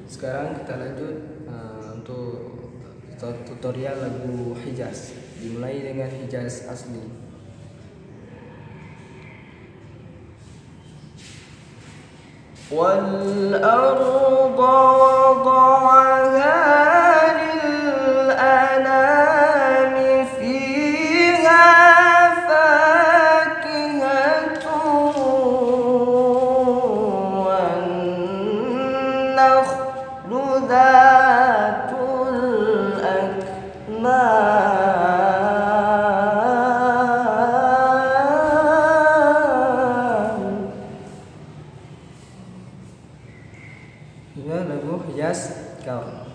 Sekarang kita lanjut untuk tutorial lagu Hijaz. Dimulai dengan Hijaz asli. وَالْأَرْضَ وَضَعَهَا لِلْأَنَامِ فِيهَا فَاكِهَةٌ وَالنَّخْلُ ذَاتُ الْأَكْمَامِ. Ini lagu Hijaz Kaur.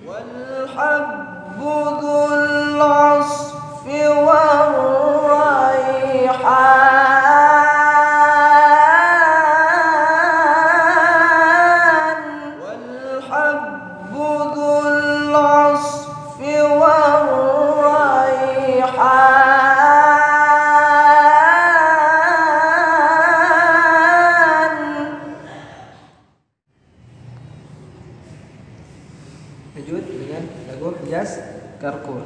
وَالْحَبُّ ذُو الْعَصْفِ وَالرَّيْحَانُ وَالْحَبُّ ذُو الْعَصْفِ وَالرَّيْحَانُ Lanjut dengan lagu Hijaz Karkur.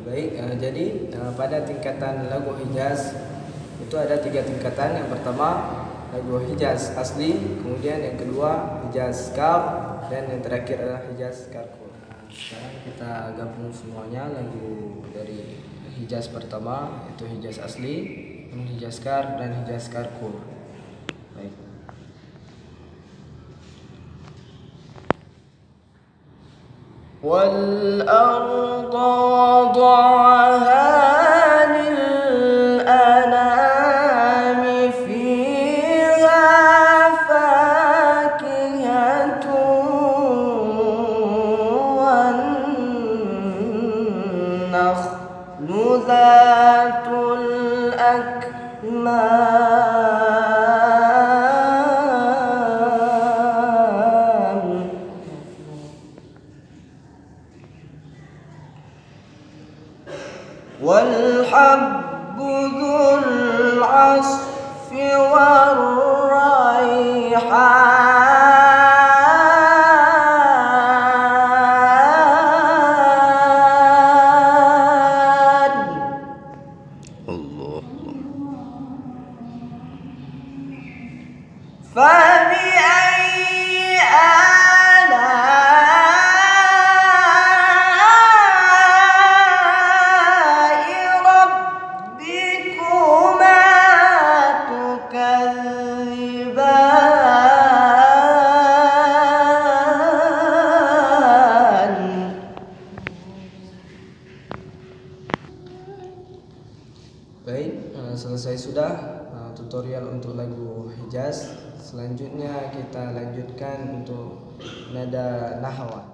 Baik, jadi pada tingkatan lagu Hijaz itu ada 3 tingkatan. Yang pertama lagu Hijaz asli, kemudian yang kedua Hijaz Kaur, dan yang terakhir adalah Hijaz Karkur. Sekarang kita gabung semuanya lagu dari Hijaz pertama, yaitu Hijaz asli, Hijaz Kaur, dan Hijaz Karkur. Baik. وَالْأَرْضَ وَضَعَهَا لِلْأَنَامِ فِيهَا فَاكِهَةٌ وَالنَّخْلُ ذَاتُ الْأَكْمَامِ وَالْحَبُّ ذُو الْعَصْفِ وَالرَّيْحَانُ الله. Baik, selesai sudah tutorial untuk lagu Hijaz. Selanjutnya kita lanjutkan untuk nada nahwa.